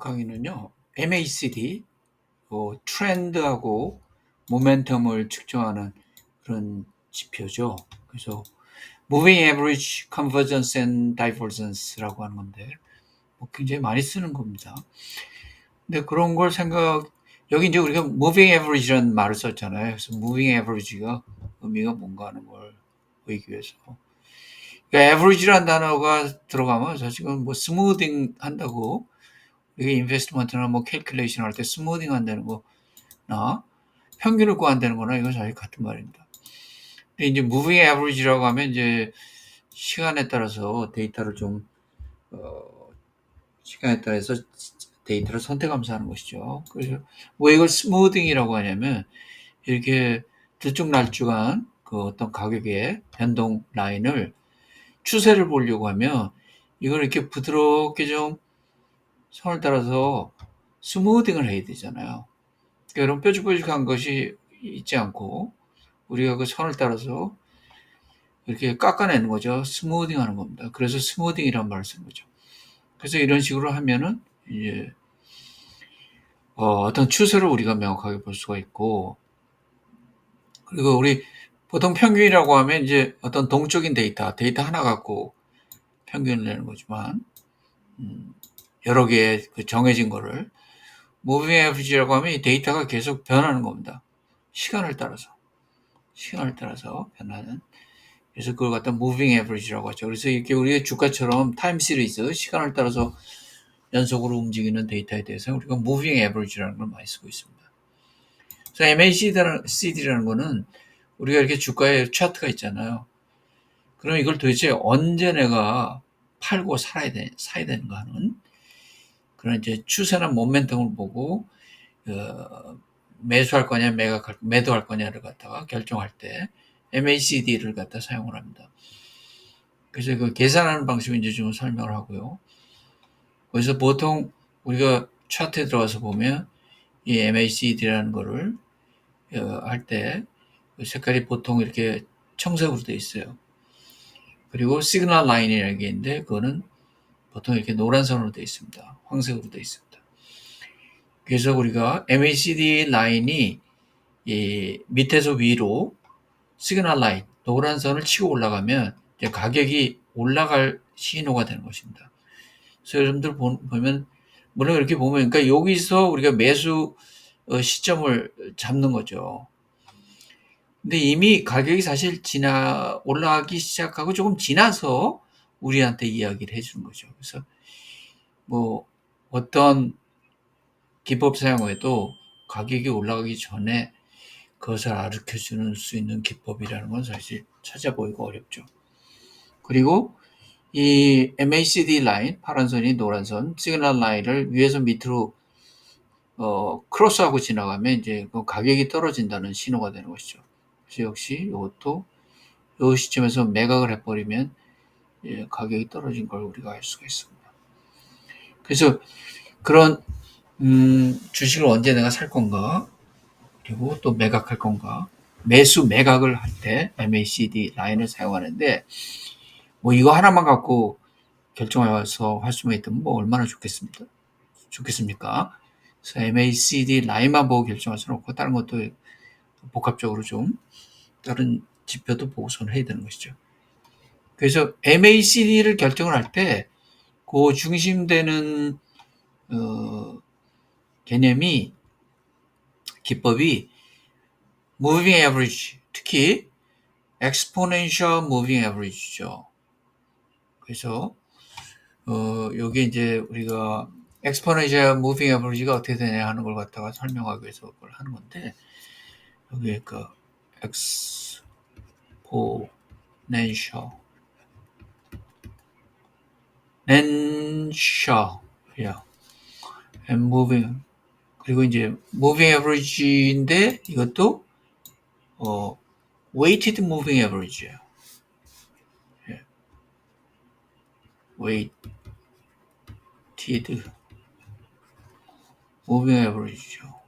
강의는요, MACD, 트렌드하고 모멘텀을 측정하는 그런 지표죠. 그래서 Moving Average Convergence and Divergence라고 하는 건데, 굉장히 많이 쓰는 겁니다. 근데 그런 걸 여기 이제 우리가 Moving Average라는 말을 썼잖아요. 그래서 Moving Average가 의미가 뭔가 하는 걸 보이기 위해서. 그러니까 average라는 단어가 들어가면 사실은 뭐 스무딩 한다고, 이게 인베스트먼트나 뭐 캘큘레이션 할 때 스무딩 한다는 거나 평균을 구한다는 거나 이건 사실 같은 말입니다. 근데 이제 무빙 에버리지라고 하면 이제 시간에 따라서 데이터를 시간에 따라서 데이터를 선택하면서 하는 것이죠. 그래서 왜 이걸 스무딩이라고 하냐면 이렇게 들쭉날쭉한 그 어떤 가격의 변동 라인을 추세를 보려고 하면 이걸 이렇게 부드럽게 좀 선을 따라서 스무딩을 해야 되잖아요. 이런 뾰족뾰족한 것이 있지 않고 우리가 그 선을 따라서 이렇게 깎아내는 거죠. 스무딩 하는 겁니다. 그래서 스무딩이란 말을 쓴 거죠. 그래서 이런 식으로 하면은 이제 어떤 추세를 우리가 명확하게 볼 수가 있고, 그리고 우리 보통 평균이라고 하면 이제 어떤 동적인 데이터 하나 갖고 평균을 내는 거지만, 여러 개의 그 정해진 거를 무빙 에버리지라고 하면 이 데이터가 계속 변하는 겁니다. 시간을 따라서 변하는. 그래서 그걸 갖다 무빙 에버리지라고 하죠. 그래서 이렇게 우리가 주가처럼 타임 시리즈, 시간을 따라서 연속으로 움직이는 데이터에 대해서 우리가 무빙 에버리지라는 걸 많이 쓰고 있습니다. 그래서 MACD라는 거는 우리가 이렇게 주가에 차트가 있잖아요. 그럼 이걸 도대체 언제 내가 팔고 사야 되는가 하는 그런 이제 추세나 모멘텀을 보고 매수할 거냐 매도할 거냐를 갖다가 결정할 때 MACD를 갖다 사용을 합니다. 그래서 그 계산하는 방식을 이제 좀 설명을 하고요. 그래서 보통 우리가 차트에 들어가서 보면 이 MACD라는 거를 할 때 색깔이 보통 이렇게 청색으로 되어 있어요. 그리고 시그널 라인이라는 게 있는데 그거는 보통 이렇게 노란 선으로 되어 있습니다. 황색으로 되어 있습니다. 그래서 우리가 MACD 라인이 이 밑에서 위로 시그널 라인, 노란 선을 치고 올라가면 이제 가격이 올라갈 신호가 되는 것입니다. 그래서 여러분들 보면, 물론 이렇게 보면, 그러니까 여기서 우리가 매수 시점을 잡는 거죠. 근데 이미 가격이 사실 올라가기 시작하고 조금 지나서 우리한테 이야기를 해주는 거죠. 그래서 뭐 어떤 기법 사용에도 가격이 올라가기 전에 그것을 가르쳐 줄 수 있는 기법이라는 건 사실 찾아보기가 어렵죠. 그리고 이 MACD 라인, 파란 선이 노란 선, 시그널 라인을 위에서 밑으로 크로스하고 지나가면 이제 그 가격이 떨어진다는 신호가 되는 것이죠. 그래서 역시 이것도 이 시점에서 매각을 해버리면 가격이 떨어진 걸 우리가 알 수가 있습니다. 그래서 그런 주식을 언제 내가 살 건가, 그리고 또 매각할 건가, 매각을 할 때 MACD 라인을 사용하는데 뭐 이거 하나만 갖고 결정해서 할 수만 있다면 뭐 얼마나 좋겠습니까? 그래서 MACD 라인만 보고 결정할 수는 없고 다른 것도 복합적으로 좀 다른 지표도 보고선 해야 되는 것이죠. 그래서 MACD를 결정을 할 때 그 중심되는 개념이 기법이 Moving Average, 특히 Exponential Moving Average죠. 그래서 여기 이제 우리가 Exponential Moving Average가 어떻게 되냐 하는 걸 갖다가 설명하기 위해서 그걸 하는 건데, 여기 그 Exponential yeah, and Moving, 그리고 이제 Moving Average인데 이것도 Weighted Moving Average예요. Weighted Moving Average죠.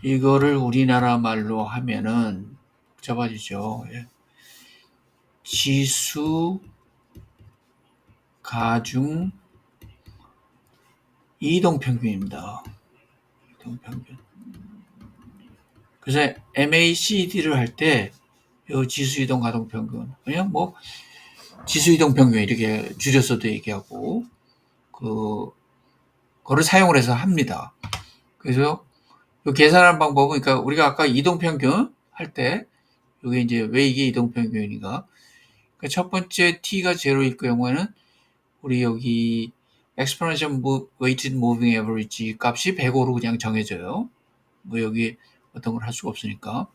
이거를 우리나라 말로 하면은 복잡해지죠. 지수가 가중 이동평균입니다. 이동평균. 그래서 MACD를 할 때 이 지수이동 가동평균 그냥 뭐 지수이동평균 이렇게 줄여서도 얘기하고 그거를 사용을 해서 합니다. 그래서 이 계산하는 방법은 그러니까 우리가 아까 이동평균 할 때 이게 이제 왜 이게 이동평균인가? 그러니까 첫 번째 t가 제로일 경우에는 우리 여기 exponential weighted moving average 값이 105로 그냥 정해져요. 뭐 여기 어떤 걸 할 수가 없으니까.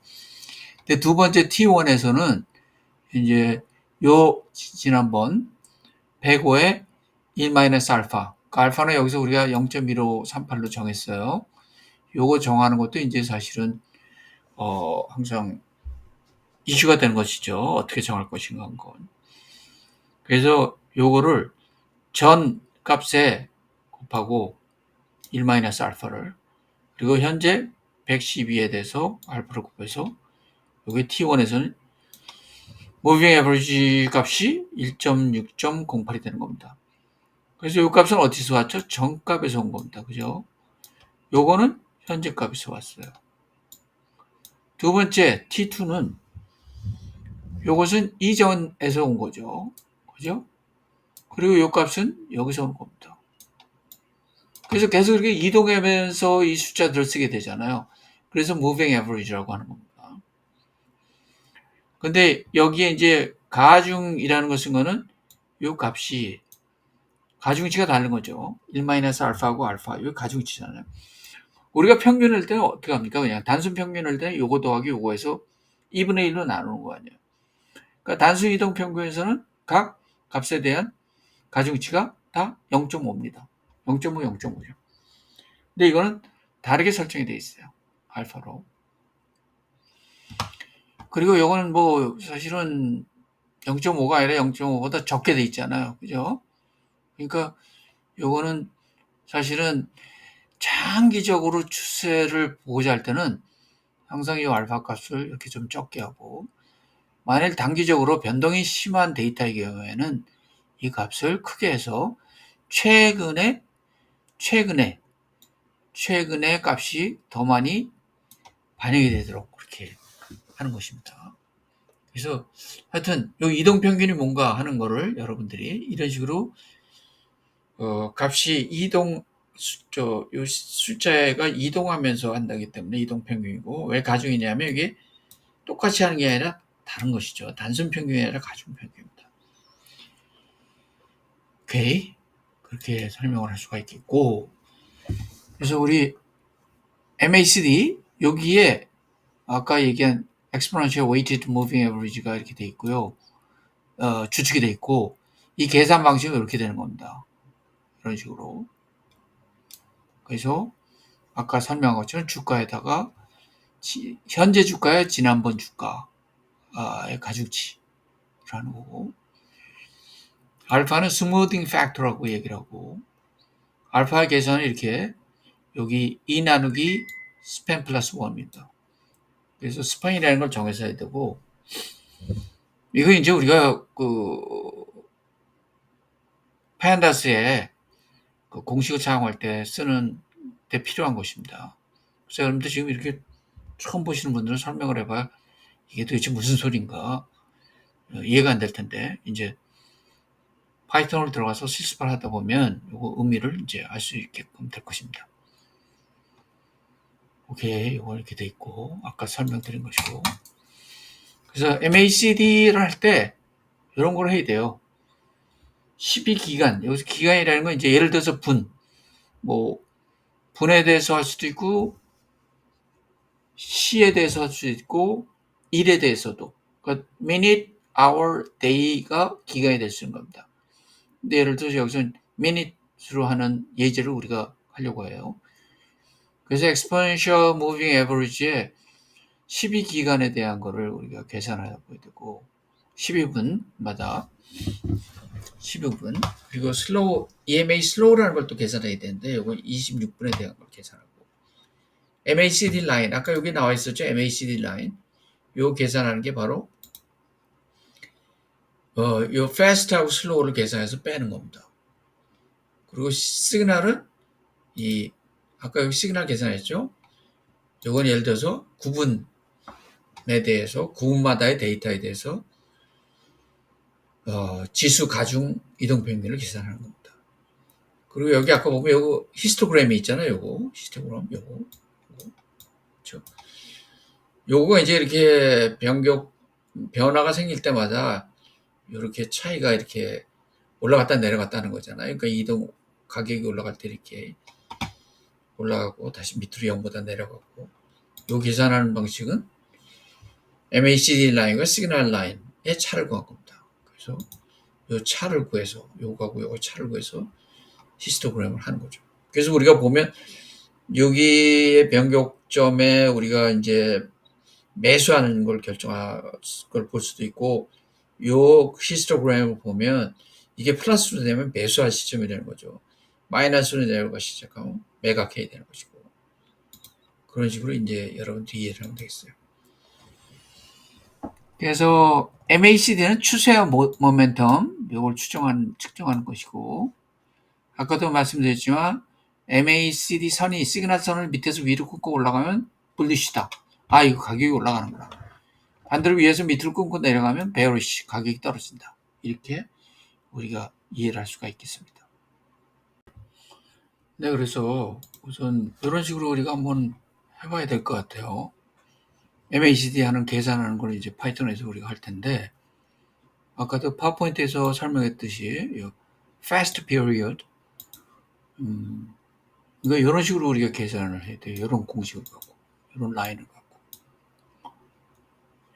근데 두 번째 T1에서는 이제 요 지난번 105에 1-알파. 그러니까 알파는 여기서 우리가 0.1538로 정했어요. 요거 정하는 것도 이제 사실은 항상 이슈가 되는 것이죠. 어떻게 정할 것인가 한 건. 그래서 요거를 전 값에 곱하고 1-알파를 그리고 현재 112에 대해서 알파를 곱해서 여기 T1에서는 무빙 에버리지 값이 1.6.08이 되는 겁니다. 그래서 이 값은 어디서 왔죠? 전값에서 온 겁니다. 그죠? 요거는 현재 값에서 왔어요. 두 번째 T2는 요것은 이전에서 온 거죠. 그죠? 그리고 요 값은 여기서 온 겁니다. 그래서 계속 이렇게 이동하면서 이 숫자들을 쓰게 되잖아요. 그래서 moving average라고 하는 겁니다. 근데 여기에 이제 가중이라는 거 쓴 거는 요 값이 가중치가 다른 거죠. 1-알파하고 알파. 이거 가중치잖아요. 우리가 평균을 때는 어떻게 합니까? 그냥 단순 평균을 때는 요거 더하기 요거에서 2분의 1로 나누는 거 아니에요. 그러니까 단순 이동 평균에서는 각 값에 대한 가중치가 다 0.5입니다. 0.5, 0.5죠. 근데 이거는 다르게 설정이 되어 있어요. 알파로. 그리고 요거는 뭐 사실은 0.5가 아니라 0.5보다 적게 돼 있잖아요. 그죠? 그러니까 요거는 사실은 장기적으로 추세를 보고자 할 때는 항상 이 알파 값을 이렇게 좀 적게 하고 만일 단기적으로 변동이 심한 데이터의 경우에는 이 값을 크게 해서 최근에 값이 더 많이 반영이 되도록 그렇게 하는 것입니다. 그래서 하여튼 이 이동평균이 뭔가 하는 거를 여러분들이 이런 식으로 값이 요 숫자가 이동하면서 한다기 때문에 이동평균이고 왜 가중이냐면 이게 똑같이 하는 게 아니라 다른 것이죠. 단순 평균이 아니라 가중평균입니다. 오케이. 그렇게 설명을 할 수가 있겠고 그래서 우리 MACD 여기에 아까 얘기한 exponential weighted moving average가 이렇게 돼 있고요. 추측이 돼 있고 이 계산 방식은 이렇게 되는 겁니다. 이런 식으로. 그래서 아까 설명한 것처럼 주가에다가 현재 주가에 지난번 주가의 가중치라는 거고 알파는 스무딩 팩터라고 얘기를 하고 알파의 계산은 이렇게 여기 2 나누기 스팬 플러스 1입니다. 그래서 스팬이라는 걸 정해서 해야 되고 이거 이제 우리가 판다스에 공식을 사용할 때 쓰는 데 필요한 것입니다. 그래서 여러분들 지금 이렇게 처음 보시는 분들은 설명을 해봐야 이게 도대체 무슨 소린가 이해가 안 될 텐데 이제 파이썬으로 들어가서 실습을 하다 보면 이거 의미를 이제 알 수 있게끔 될 것입니다. 오케이, 이거 이렇게 돼 있고 아까 설명드린 것이고 그래서 MACD를 할 때 이런 걸 해야 돼요. 12기간 여기서 기간이라는 건 이제 예를 들어서 뭐 분에 대해서 할 수도 있고 시에 대해서 할 수도 있고 일에 대해서도 그러니까 minute, hour, day가 기간이 될 수 있는 겁니다. 근데 예를 들어서 여기서는 minute로 하는 예제를 우리가 하려고 해요. 그래서 exponential moving average에 12기간에 대한 거를 우리가 계산하고 되고 12분마다 12분 그리고 EMA slow라는 걸 또 계산해야 되는데 이건 26분에 대한 걸 계산하고 MACD 라인 아까 여기 나와 있었죠. MACD 라인 요 계산하는 게 바로 요 fast하고 slow를 계산해서 빼는 겁니다. 그리고 시그널은 아까 여기 시그널 계산했죠? 요건 예를 들어서 구분에 대해서, 구분마다의 데이터에 대해서, 지수 가중 이동 평균을 계산하는 겁니다. 그리고 여기 아까 보면 요거 히스토그램이 있잖아요. 요거 히스토그램 요거 그렇죠? 요거 이제 이렇게 변화가 생길 때마다 이렇게 차이가 이렇게 올라갔다 내려갔다 하는 거잖아요. 그러니까 이동 가격이 올라갈 때 이렇게 올라가고 다시 밑으로 0보다 내려가고, 요 계산하는 방식은 MACD 라인과 시그널 라인의 차를 구한 겁니다. 그래서 요 차를 구해서 요거하고 요거 차를 구해서 히스토그램을 하는 거죠. 그래서 우리가 보면 여기의 변곡점에 우리가 이제 매수하는 걸 결정할 걸 볼 수도 있고, 요 히스토그램을 보면 이게 플러스로 되면 매수할 시점이 되는 거죠. 마이너스로 내려가기 시작하면 매각해야 되는 것이고, 그런 식으로 이제 여러분들이 이해를 하면 되겠어요. 그래서 MACD는 추세와 모멘텀, 이걸 측정하는 것이고, 아까도 말씀드렸지만 MACD 선이 시그널 선을 밑에서 위로 끊고 올라가면 불리시다. 이거 가격이 올라가는구나. 반대로 위에서 밑으로 끊고 내려가면 베어리시, 가격이 떨어진다. 이렇게 우리가 이해를 할 수가 있겠습니다. 네, 그래서 우선 이런 식으로 우리가 한번 해봐야 될 것 같아요. MACD 하는 계산하는 걸 이제 파이썬에서 우리가 할 텐데, 아까도 파워포인트에서 설명했듯이 fast period, 이거 이런 식으로 우리가 계산을 해야 돼요. 이런 공식을 갖고, 이런 라인을 갖고.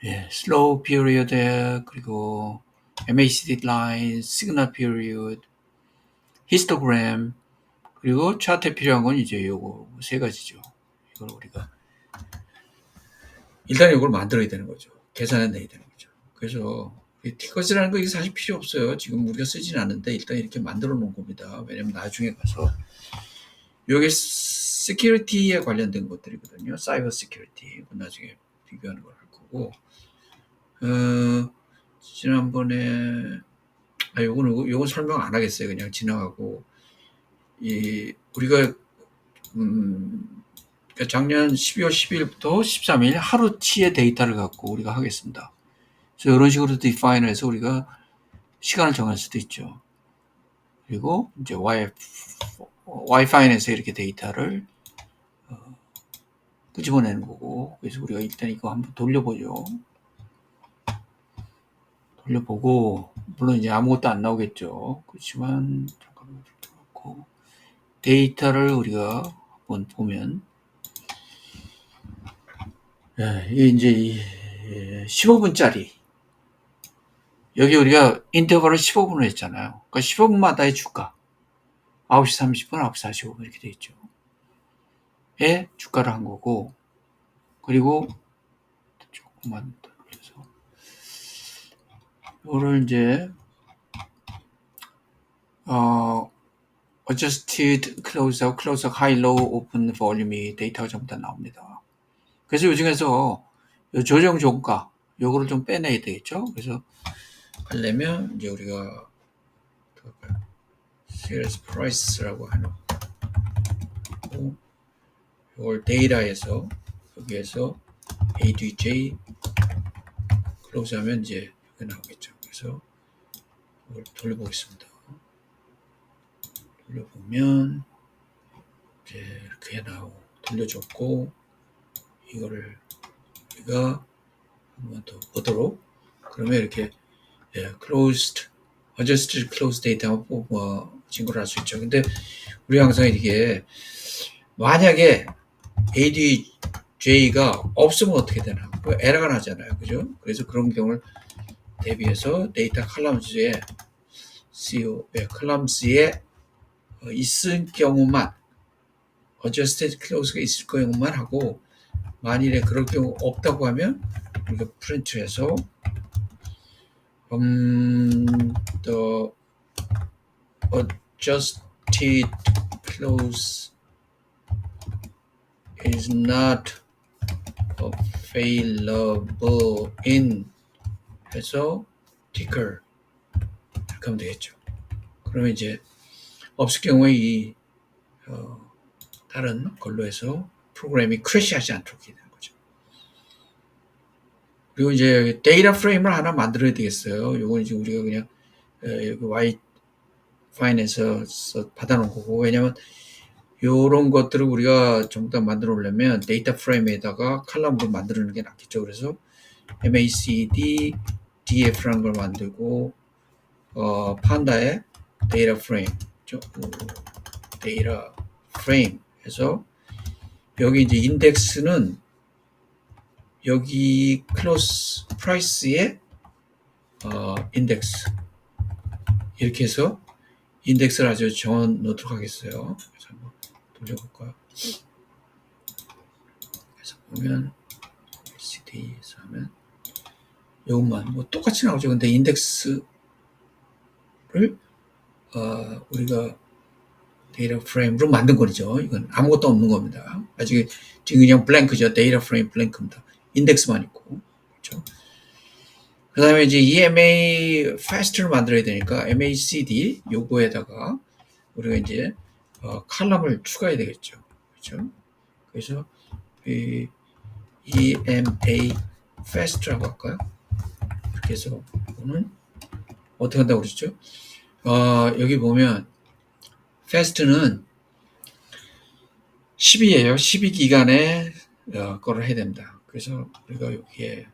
slow period, 그리고 MACD line, signal period, histogram, 그리고 차트에 필요한 건 이제 요거 세 가지죠. 이걸 우리가 일단 이걸 만들어야 되는 거죠. 계산해내야 되는 거죠. 그래서 티커스라는 거 이게 사실 필요 없어요. 지금 우리가 쓰진 않는데 일단 이렇게 만들어 놓은 겁니다. 왜냐면 나중에 가서 요게 시큐리티에 관련된 것들이거든요. 사이버 시큐리티. 나중에 비교하는 걸 할 거고, 지난번에 요건 설명 안 하겠어요. 그냥 지나가고, 우리가 그러니까 작년 12월 10일부터 13일 하루치의 데이터를 갖고 우리가 하겠습니다. 그래서 이런 식으로 디파인을 해서 우리가 시간을 정할 수도 있죠. 그리고 이제 와이파이에서 이렇게 데이터를 끄집어내는 거고, 그래서 우리가 일단 이거 한번 돌려보죠. 돌려보고, 물론 이제 아무것도 안 나오겠죠. 그렇지만 잠깐만 그렇고, 데이터를 우리가 한번 보면, 이게 이제 15분짜리, 여기 우리가 인터벌을 15분을 했잖아요. 그러니까 15분마다의 주가, 9시 30분, 9시 45분 이렇게 돼 있죠. 에 주가를 한 거고, 그리고 조금만 더 올려서 이거를 이제 adjusted closeout, high, low, open volume이 데이터가 전부 다 나옵니다. 그래서 이 중에서 조정 종가 요거를 좀 빼내야 되겠죠. 그래서 하려면 이제 우리가 sales price라고 하는 이걸 데이터에서 여기에서 ADJ 클로즈하면 이제 이게 나오겠죠. 그래서 이걸 돌려보겠습니다. 돌려보면 이제 이렇게 돌려줬고, 이거를 우리가 한번 더 보도록, 그러면 이렇게 closed, adjusted closed 데이터 증거를 할 수 있죠. 근데 우리 항상 이게 만약에 ADJ가 없으면 어떻게 되나? 에러가 나잖아요. 그죠? 그래서 그런 경우를 대비해서 데이터 컬럼스에 컬럼스에 있을 경우만, adjusted close가 있을 경우만 하고, 만일에 그럴 경우 없다고 하면 우리가 프린트해서 the adjusted close is not available in 해서 ticker 이렇게 하면 되겠죠. 그러면 이제 없을 경우에 이 다른 걸로 해서 프로그램이 크래시하지 않도록 되는 거죠. 그리고 이제 데이터 프레임을 하나 만들어야 되겠어요. 요건 이제 우리가 그냥 여기 Y 파인에서 받아놓은 거고, 왜냐면 요런 것들을 우리가 전부 다 만들어 놓으려면 데이터 프레임에다가 칼럼으로 만드는 게 낫겠죠. 그래서 MACD DF라는 걸 만들고 판다의 데이터 프레임 데이터 프레임 해서 여기 이제 인덱스는 여기 클로스 프라이스의 인덱스 이렇게 해서 인덱스를 아주 정해 놓도록 하겠어요. 그래서 한번 돌려볼까요? 그래서 보면 CD에서 하면 이것만 뭐 똑같이 나오죠. 근데 인덱스를 우리가 데이터 프레임으로 만든 거죠. 이건 아무것도 없는 겁니다. 아직 지금 그냥 블랭크죠. 데이터 프레임 블랭크입니다. 인덱스만 있고. 그렇죠? 그 다음에 이제 EMA fast를 만들어야 되니까 MACD 요거에다가 우리가 이제 칼럼을 추가해야 되겠죠. 그렇죠? 그래서 이 EMA fast라고 할까요? 이렇게 해서 이거는 어떻게 한다고 그랬죠? 여기 보면 fast는 10이에요. 12기간의 거를 해야 됩니다. 그래서 우리가 여기에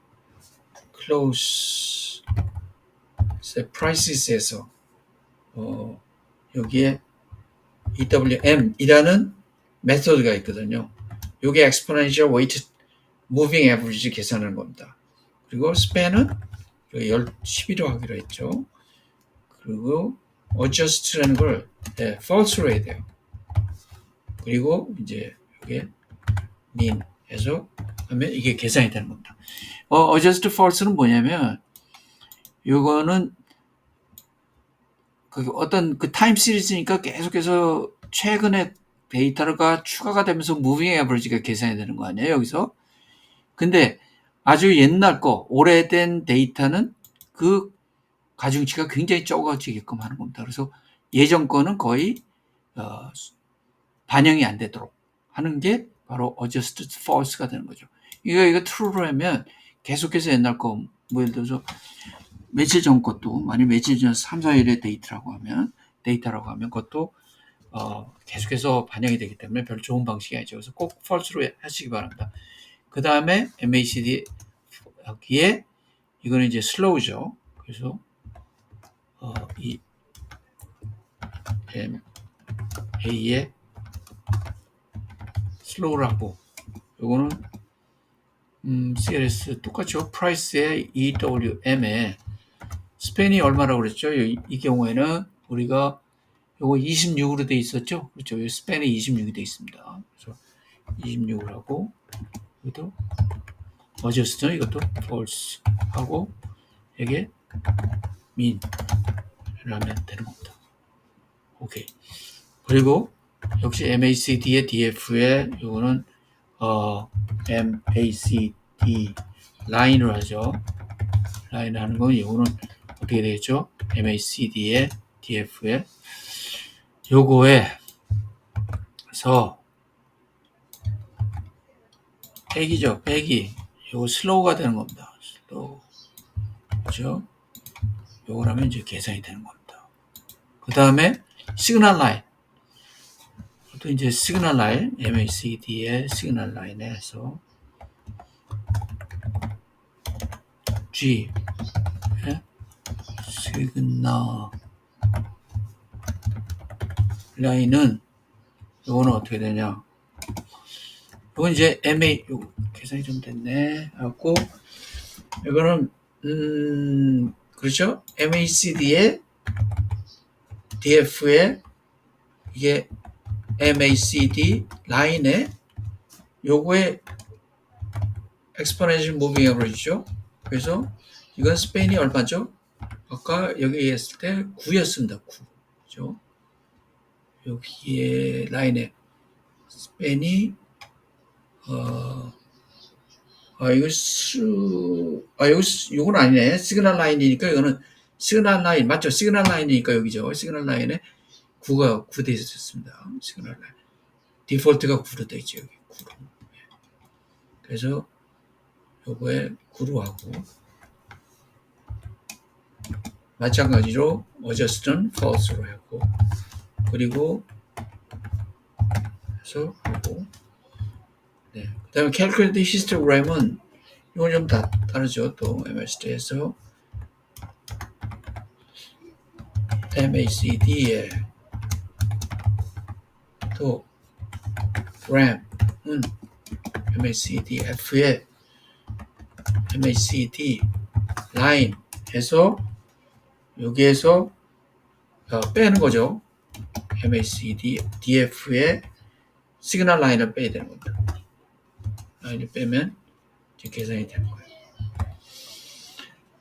close prices에서 여기에 EWM이라는 메소드가 있거든요. 이게 exponential weighted moving average 계산하는 겁니다. 그리고 span은 12로 하기로 했죠. 그리고 adjust라는 걸 false로 해야 돼요. 그리고 이제 이게 mean 해서 하면 이게 계산이 되는 겁니다. adjust false는 뭐냐면 이거는 어떤 그 타임 시리즈니까 계속해서 최근에 데이터가 추가가 되면서 무빙 에버리지가 계산이 되는 거 아니에요, 여기서? 근데 아주 옛날 거, 오래된 데이터는 그 가중치가 굉장히 적어지게끔 하는 겁니다. 그래서 예전 거는 거의 반영이 안 되도록 하는 게 바로 adjusted false가 되는 거죠. 이거 true로 하면 계속해서 옛날 거, 뭐 예를 들어서 며칠 전 것도, 만약 며칠 전 3, 4일의 데이터라고 하면 그것도 계속해서 반영이 되기 때문에 별로 좋은 방식이 아니죠. 그래서 꼭 false로 하시기 바랍니다. 그 다음에 MACD 여기에 이거는 이제 slow죠. 그래서 이 MA에 slow를 하고 요거는 CLS 똑같죠. price의 EWM에 스팬이 얼마라고 그랬죠? 이 경우에는 우리가 요거 26으로 돼 있었죠? 그렇죠. 스팬이 26이 돼 있습니다. 그래서 26을 하고 이것도 adjust 이것도 false 하고 이게 mean 라면 되는 겁니다. 오케이. 그리고 역시 MACD의 DF에 요거는 MACD 라인을 하죠. 라인 하는 건 이거는 어떻게 되겠죠? MACD의 DF에 요거에서 백이죠. 백이 요거 슬로우가 되는 겁니다. 슬로우. 그렇죠? 요걸 하면 이제 계산이 되는 겁니다. 그 다음에 시그널 라인. 또 이제 시그널 라인, MACD의 시그널 라인에서 G 시그널 라인은 요거는 어떻게 되냐? 요건 이제 요거 계산이 좀 됐네. 하고 이거는 그렇죠? MACD의 DF에 이게 MACD 라인에 요거의 exponential moving average죠. 그래서 이건 스팬이 얼마죠? 아까 여기 했을 때 9였습니다. 9. 그죠? 여기에 라인에 스팬이 이건 요건 아니네. 시그널 라인이니까 이거는 시그널 라인 맞죠? 시그널 라인이니까 여기죠. 시그널 라인에 9가 9돼 있었습니다. 시그널 라인. 디폴트가 9로 돼 있죠. 여기 9로. 그래서 요거에 9로 하고 마찬가지로 adjust는 false로 했고 그리고 해서 하고 네. 그 다음에 calculate histogram은 이건 좀 다르죠. 또 MSD에서 MACD에 또 gram은 MACDF에 MACD line 해서 여기에서 빼는 거죠. MACD DF에 시그널 라인을 빼야 되는 겁니다. 라인을 빼면 이제 계산이 되는 거예요.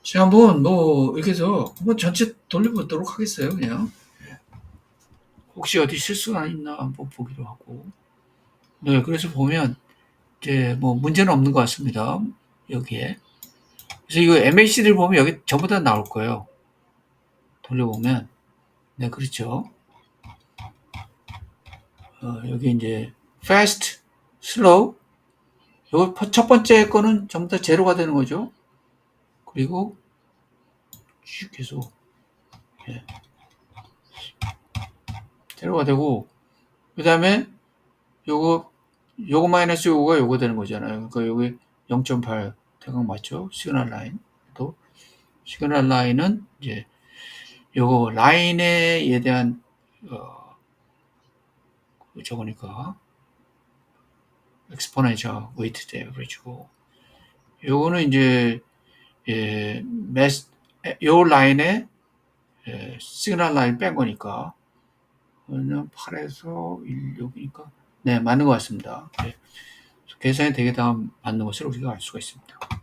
자, 한번 뭐 이렇게 해서 한번 전체 돌려보도록 하겠어요. 그냥 혹시 어디 실수가 있나 한번 보기로 하고. 네, 그래서 보면 이제 뭐 문제는 없는 것 같습니다. 여기에. 그래서 이거 MACD를 보면 여기 전부 다 나올 거예요. 돌려보면. 네, 그렇죠. 여기 이제 fast, slow. 요 첫 번째 거는 전부 다 제로가 되는 거죠. 그리고 쭉 계속 예, 제로가 되고 그 다음에 요거 마이너스 요거가 요거 되는 거잖아요. 그러니까 여기 0.8 대강 맞죠? 시그널 라인. 또 시그널 라인은 이제 요거 라인에 대한 저거니까 exponential weighted average고 요거는 이제 요 라인에 시그널 라인 뺀 거니까 그냥 8에서 16이니까 네 맞는 것 같습니다. 네. 계산이 되게 다 맞는 것을 우리가 알 수가 있습니다.